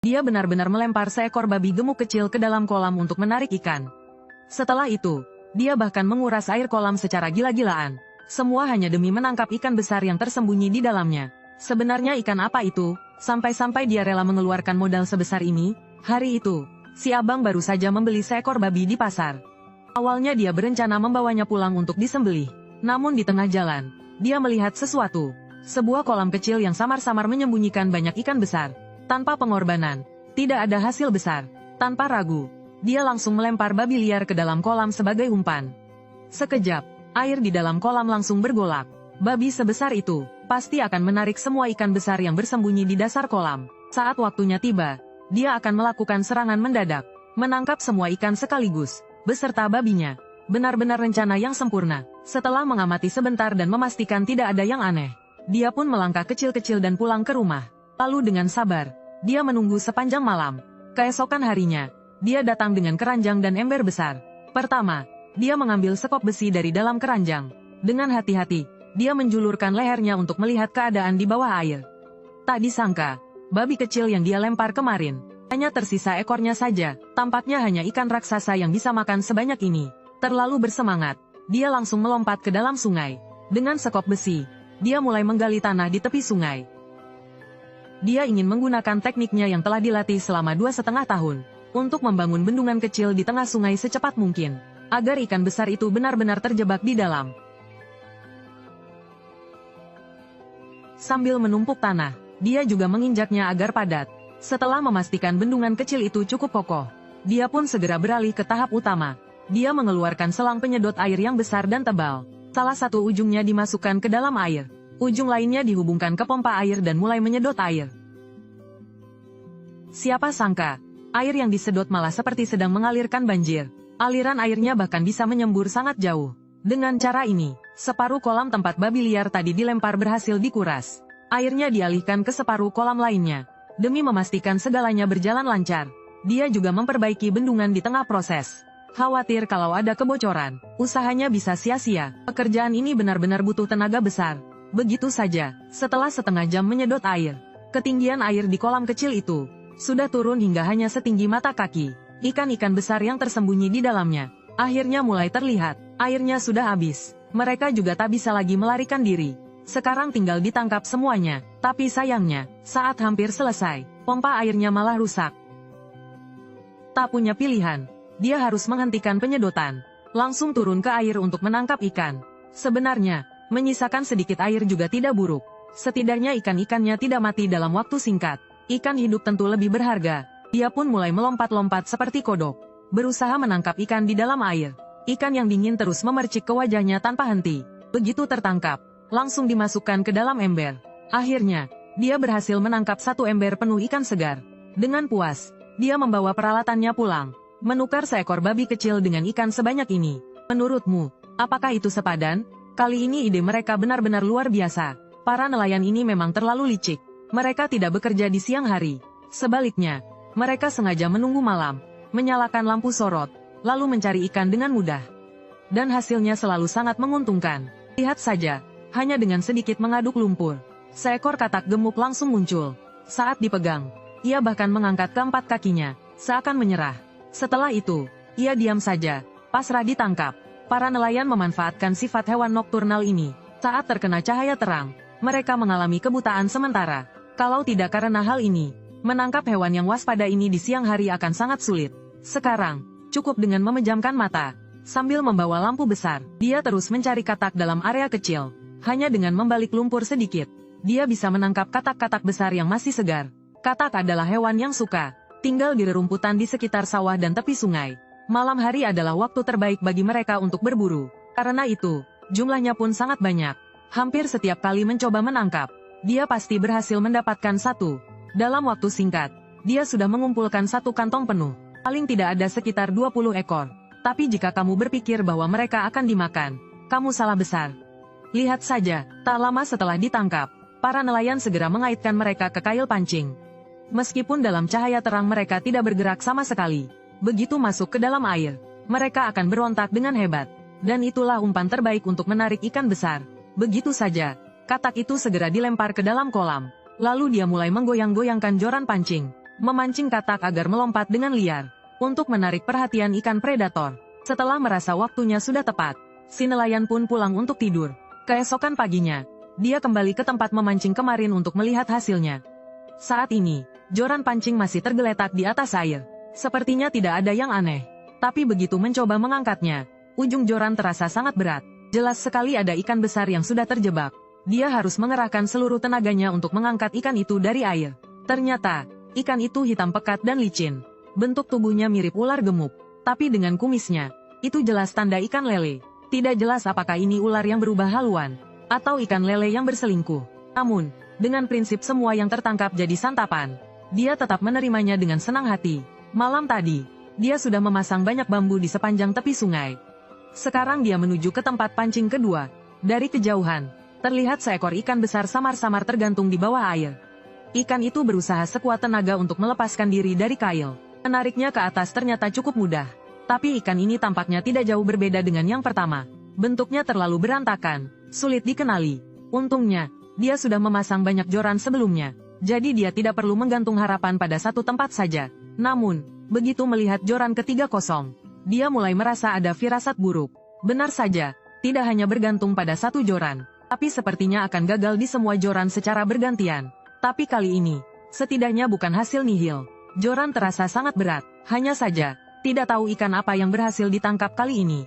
Dia benar-benar melempar seekor babi gemuk kecil ke dalam kolam untuk menarik ikan. Setelah itu, dia bahkan menguras air kolam secara gila-gilaan. Semua hanya demi menangkap ikan besar yang tersembunyi di dalamnya. Sebenarnya ikan apa itu, sampai-sampai dia rela mengeluarkan modal sebesar ini? Hari itu, si abang baru saja membeli seekor babi di pasar. Awalnya dia berencana membawanya pulang untuk disembelih. Namun di tengah jalan, dia melihat sesuatu. Sebuah kolam kecil yang samar-samar menyembunyikan banyak ikan besar. Tanpa pengorbanan, tidak ada hasil besar. Tanpa ragu, dia langsung melempar babi liar ke dalam kolam sebagai umpan. Sekejap, air di dalam kolam langsung bergolak. Babi sebesar itu pasti akan menarik semua ikan besar yang bersembunyi di dasar kolam. Saat waktunya tiba, dia akan melakukan serangan mendadak, menangkap semua ikan sekaligus, beserta babinya. Benar-benar rencana yang sempurna. Setelah mengamati sebentar dan memastikan tidak ada yang aneh, dia pun melangkah kecil-kecil dan pulang ke rumah. Lalu dengan sabar, dia menunggu sepanjang malam. Keesokan harinya, dia datang dengan keranjang dan ember besar. Pertama, dia mengambil sekop besi dari dalam keranjang. Dengan hati-hati, dia menjulurkan lehernya untuk melihat keadaan di bawah air. Tak disangka, babi kecil yang dia lempar kemarin, hanya tersisa ekornya saja. Tampaknya hanya ikan raksasa yang bisa makan sebanyak ini. Terlalu bersemangat, dia langsung melompat ke dalam sungai. Dengan sekop besi, dia mulai menggali tanah di tepi sungai. Dia ingin menggunakan tekniknya yang telah dilatih selama 2,5 tahun, untuk membangun bendungan kecil di tengah sungai secepat mungkin, agar ikan besar itu benar-benar terjebak di dalam. Sambil menumpuk tanah, dia juga menginjaknya agar padat. Setelah memastikan bendungan kecil itu cukup kokoh, dia pun segera beralih ke tahap utama. Dia mengeluarkan selang penyedot air yang besar dan tebal. Salah satu ujungnya dimasukkan ke dalam air. Ujung lainnya dihubungkan ke pompa air dan mulai menyedot air. Siapa sangka, air yang disedot malah seperti sedang mengalirkan banjir. Aliran airnya bahkan bisa menyembur sangat jauh. Dengan cara ini, separuh kolam tempat babi liar tadi dilempar berhasil dikuras. Airnya dialihkan ke separuh kolam lainnya. Demi memastikan segalanya berjalan lancar, dia juga memperbaiki bendungan di tengah proses. Khawatir kalau ada kebocoran, usahanya bisa sia-sia. Pekerjaan ini benar-benar butuh tenaga besar. Begitu saja, setelah setengah jam menyedot air, ketinggian air di kolam kecil itu sudah turun hingga hanya setinggi mata kaki. Ikan-ikan besar yang tersembunyi di dalamnya akhirnya mulai terlihat. Airnya sudah habis. Mereka juga tak bisa lagi melarikan diri. Sekarang tinggal ditangkap semuanya. Tapi sayangnya, saat hampir selesai, pompa airnya malah rusak. Tak punya pilihan, dia harus menghentikan penyedotan. Langsung turun ke air untuk menangkap ikan. Sebenarnya, menyisakan sedikit air juga tidak buruk. Setidaknya ikan-ikannya tidak mati dalam waktu singkat. Ikan hidup tentu lebih berharga. Dia pun mulai melompat-lompat seperti kodok, berusaha menangkap ikan di dalam air. Ikan yang dingin terus memercik ke wajahnya tanpa henti. Begitu tertangkap, langsung dimasukkan ke dalam ember. Akhirnya, dia berhasil menangkap satu ember penuh ikan segar. Dengan puas, dia membawa peralatannya pulang, menukar seekor babi kecil dengan ikan sebanyak ini. Menurutmu, apakah itu sepadan? Kali ini ide mereka benar-benar luar biasa. Para nelayan ini memang terlalu licik. Mereka tidak bekerja di siang hari. Sebaliknya, mereka sengaja menunggu malam, menyalakan lampu sorot, lalu mencari ikan dengan mudah. Dan hasilnya selalu sangat menguntungkan. Lihat saja, hanya dengan sedikit mengaduk lumpur, seekor katak gemuk langsung muncul. Saat dipegang, ia bahkan mengangkat keempat kakinya, seakan menyerah. Setelah itu, ia diam saja, pasrah ditangkap. Para nelayan memanfaatkan sifat hewan nokturnal ini. Saat terkena cahaya terang, mereka mengalami kebutaan sementara. Kalau tidak karena hal ini, menangkap hewan yang waspada ini di siang hari akan sangat sulit. Sekarang, cukup dengan memejamkan mata. Sambil membawa lampu besar, dia terus mencari katak dalam area kecil. Hanya dengan membalik lumpur sedikit, dia bisa menangkap katak-katak besar yang masih segar. Katak adalah hewan yang suka tinggal di rerumputan di sekitar sawah dan tepi sungai. Malam hari adalah waktu terbaik bagi mereka untuk berburu. Karena itu, jumlahnya pun sangat banyak. Hampir setiap kali mencoba menangkap, dia pasti berhasil mendapatkan satu. Dalam waktu singkat, dia sudah mengumpulkan satu kantong penuh. Paling tidak ada sekitar 20 ekor. Tapi jika kamu berpikir bahwa mereka akan dimakan, kamu salah besar. Lihat saja, tak lama setelah ditangkap, para nelayan segera mengaitkan mereka ke kail pancing. Meskipun dalam cahaya terang mereka tidak bergerak sama sekali, begitu masuk ke dalam air, mereka akan berontak dengan hebat. Dan itulah umpan terbaik untuk menarik ikan besar. Begitu saja, katak itu segera dilempar ke dalam kolam. Lalu dia mulai menggoyang-goyangkan joran pancing. memancing katak agar melompat dengan liar, untuk menarik perhatian ikan predator. Setelah merasa waktunya sudah tepat, si nelayan pun pulang untuk tidur. Keesokan paginya, dia kembali ke tempat memancing kemarin untuk melihat hasilnya. Saat ini, joran pancing masih tergeletak di atas air. Sepertinya tidak ada yang aneh. Tapi begitu mencoba mengangkatnya, ujung joran terasa sangat berat. Jelas sekali ada ikan besar yang sudah terjebak. Dia harus mengerahkan seluruh tenaganya untuk mengangkat ikan itu dari air. Ternyata, ikan itu hitam pekat dan licin. Bentuk tubuhnya mirip ular gemuk. Tapi dengan kumisnya, itu jelas tanda ikan lele. Tidak jelas apakah ini ular yang berubah haluan, atau ikan lele yang berselingkuh. Namun, dengan prinsip semua yang tertangkap jadi santapan, dia tetap menerimanya dengan senang hati. Malam tadi, dia sudah memasang banyak bambu di sepanjang tepi sungai. Sekarang dia menuju ke tempat pancing kedua. Dari kejauhan, terlihat seekor ikan besar samar-samar tergantung di bawah air. Ikan itu berusaha sekuat tenaga untuk melepaskan diri dari kail. Menariknya ke atas ternyata cukup mudah. Tapi ikan ini tampaknya tidak jauh berbeda dengan yang pertama. Bentuknya terlalu berantakan, sulit dikenali. Untungnya, dia sudah memasang banyak joran sebelumnya. Jadi dia tidak perlu menggantung harapan pada satu tempat saja. Namun, begitu melihat joran ketiga kosong, dia mulai merasa ada firasat buruk. Benar saja, tidak hanya bergantung pada satu joran, tapi sepertinya akan gagal di semua joran secara bergantian. Tapi kali ini, setidaknya bukan hasil nihil. Joran terasa sangat berat, hanya saja, tidak tahu ikan apa yang berhasil ditangkap kali ini.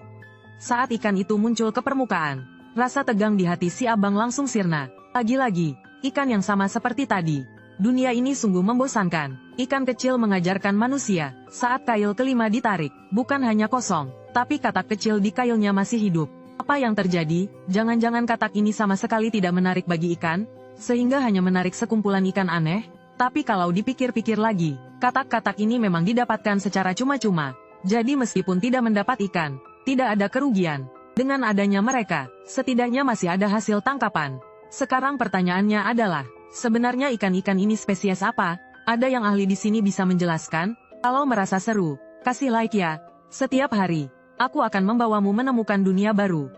Saat ikan itu muncul ke permukaan, rasa tegang di hati si abang langsung sirna. Lagi-lagi, ikan yang sama seperti tadi. Dunia ini sungguh membosankan. Ikan kecil mengajarkan manusia. Saat kail kelima ditarik, bukan hanya kosong, tapi katak kecil di kailnya masih hidup. Apa yang terjadi? Jangan-jangan katak ini sama sekali tidak menarik bagi ikan, sehingga hanya menarik sekumpulan ikan aneh? Tapi kalau dipikir-pikir lagi, katak-katak ini memang didapatkan secara cuma-cuma. Jadi meskipun tidak mendapat ikan, tidak ada kerugian. Dengan adanya mereka, setidaknya masih ada hasil tangkapan. Sekarang pertanyaannya adalah, sebenarnya ikan-ikan ini spesies apa? Ada yang ahli di sini bisa menjelaskan? Kalau merasa seru, kasih like ya. Setiap hari, aku akan membawamu menemukan dunia baru.